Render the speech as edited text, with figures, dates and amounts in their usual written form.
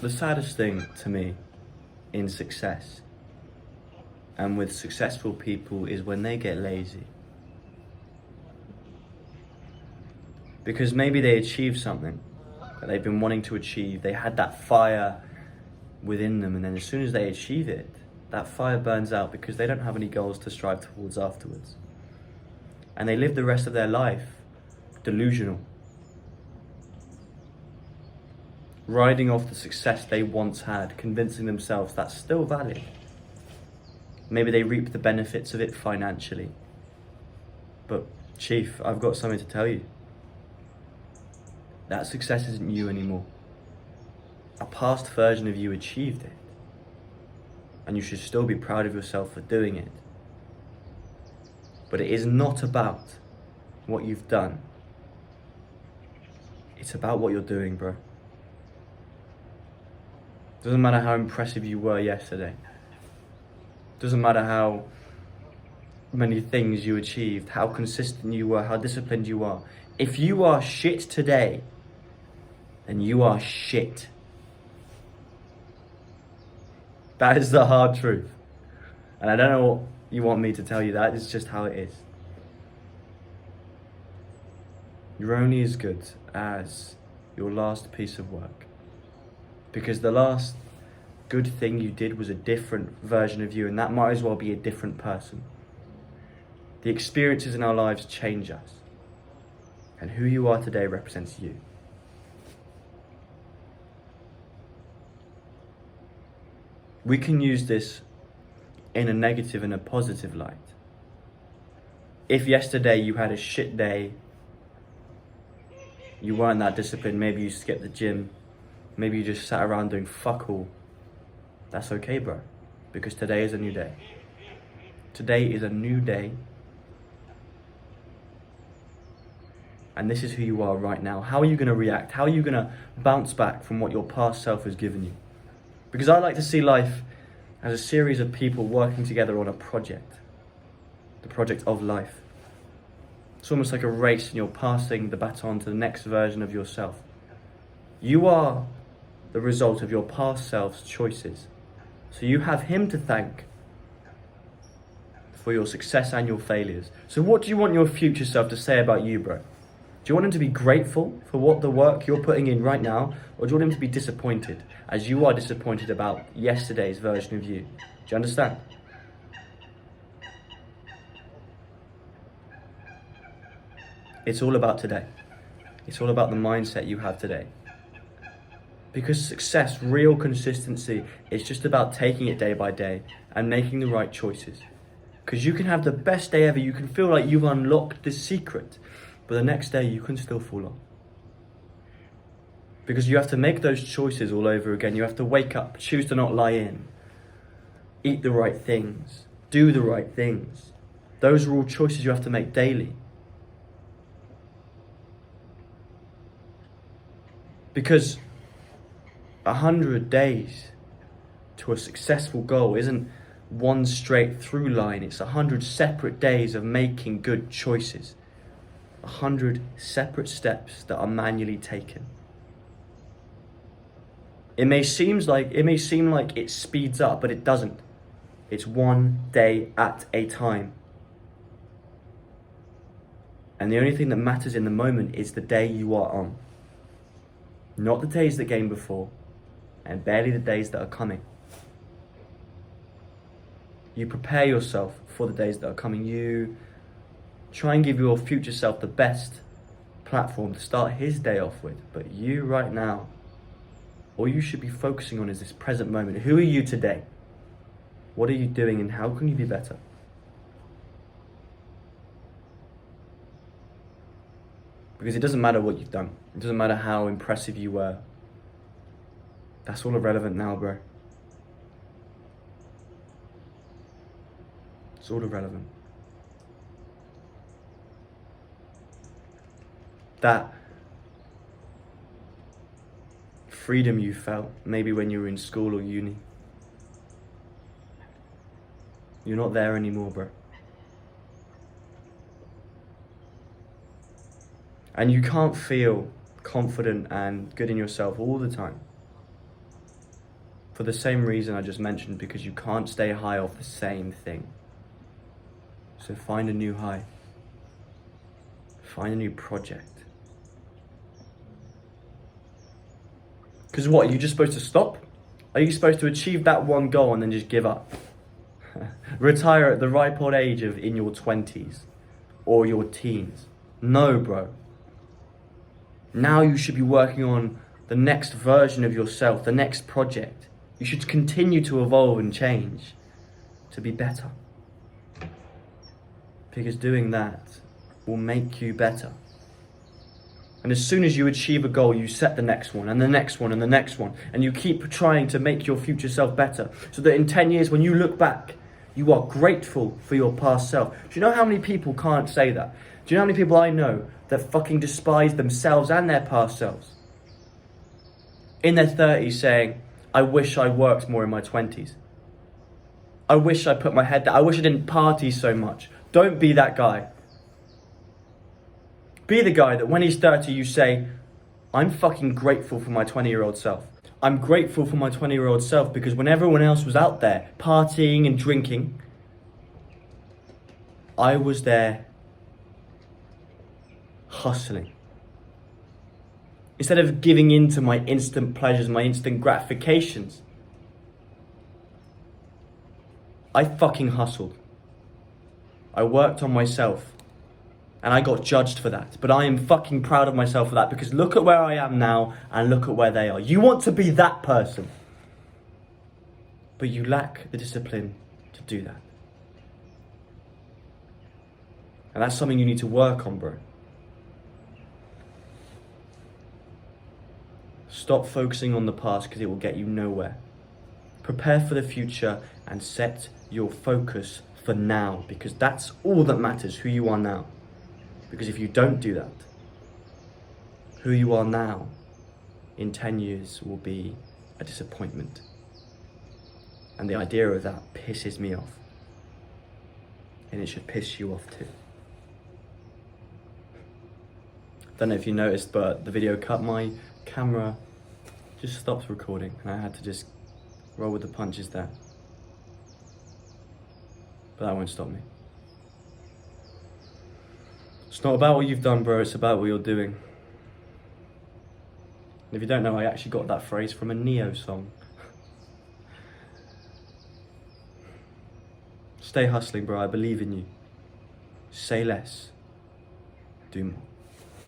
The saddest thing to me in success and with successful people is when they get lazy. Because maybe they achieved something that they've been wanting to achieve. They had that fire within them, and then as soon as they achieve it, that fire burns out because they don't have any goals to strive towards afterwards. And they live the rest of their life delusional, riding off the success they once had, convincing themselves that's still valid. Maybe they reap the benefits of it financially. But Chief, I've got something to tell you. That success isn't you anymore. A past version of you achieved it. And you should still be proud of yourself for doing it. But it is not about what you've done. It's about what you're doing, bro. Doesn't matter how impressive you were yesterday. Doesn't matter how many things you achieved, how consistent you were, how disciplined you are. If you are shit today, then you are shit. That is the hard truth. And I don't know what you want me to tell you that. It's just how it is. You're only as good as your last piece of work. Because the last good thing you did was a different version of you, and that might as well be a different person. The experiences in our lives change us. And who you are today represents you. We can use this in a negative and a positive light. If yesterday you had a shit day, you weren't that disciplined, maybe you skipped the gym, maybe you just sat around doing fuck all, that's okay, bro. Because today is a new day. Today is a new day. And this is who you are right now. How are you going to react? How are you going to bounce back from what your past self has given you? Because I like to see life as a series of people working together on a project. The project of life. It's almost like a race and you're passing the baton to the next version of yourself. You are the result of your past self's choices. So you have him to thank for your success and your failures. So what do you want your future self to say about you, bro? Do you want him to be grateful for what the work you're putting in right now? Or do you want him to be disappointed, as you are disappointed about yesterday's version of you? Do you understand? It's all about today. It's all about the mindset you have today. Because success, real consistency, is just about taking it day by day and making the right choices. Because you can have the best day ever, you can feel like you've unlocked the secret, but the next day you can still fall off. Because you have to make those choices all over again. You have to wake up, choose to not lie in, eat the right things, do the right things. Those are all choices you have to make daily. Because 100 days to a successful goal isn't one straight through line. It's 100 separate days of making good choices. 100 separate steps that are manually taken. It may seem like it speeds up, but it doesn't. It's one day at a time. And the only thing that matters in the moment is the day you are on. Not the days that came before, and barely the days that are coming. You prepare yourself for the days that are coming. You try and give your future self the best platform to start his day off with. But you right now, all you should be focusing on is this present moment. Who are you today? What are you doing and how can you be better? Because it doesn't matter what you've done. It doesn't matter how impressive you were. That's all irrelevant now, bro. It's all irrelevant. That freedom you felt, maybe when you were in school or uni, you're not there anymore, bro. And you can't feel confident and good in yourself all the time. For the same reason I just mentioned, because you can't stay high off the same thing. So find a new high. Find a new project. Because what, are you just supposed to stop? Are you supposed to achieve that one goal and then just give up? Retire at the ripe old age of in your 20s or your teens? No, bro. Now you should be working on the next version of yourself, the next project. You should continue to evolve and change to be better. Because doing that will make you better. And as soon as you achieve a goal, you set the next one and the next one and the next one. And you keep trying to make your future self better. So that in 10 years, when you look back, you are grateful for your past self. Do you know how many people can't say that? Do you know how many people I know that fucking despise themselves and their past selves? In their 30s saying, I wish I worked more in my 20s. I wish I put my head down. I wish I didn't party so much. Don't be that guy. Be the guy that when he's 30, you say, I'm fucking grateful for my 20-year-old self. I'm grateful for my 20-year-old self because when everyone else was out there partying and drinking, I was there hustling. Instead of giving in to my instant pleasures, my instant gratifications, I fucking hustled. I worked on myself. And I got judged for that. But I am fucking proud of myself for that because look at where I am now and look at where they are. You want to be that person. But you lack the discipline to do that. And that's something you need to work on, bro. Stop focusing on the past because it will get you nowhere. Prepare for the future and set your focus for now because that's all that matters, who you are now. Because if you don't do that, who you are now in 10 years will be a disappointment. And the idea of that pisses me off. And it should piss you off too. Don't know if you noticed, but the video cut, my camera just stopped recording and I had to just roll with the punches there. But that won't stop me. It's not about what you've done, bro, it's about what you're doing. And if you don't know, I actually got that phrase from a Neo song. Stay hustling, bro, I believe in you. Say less, do more.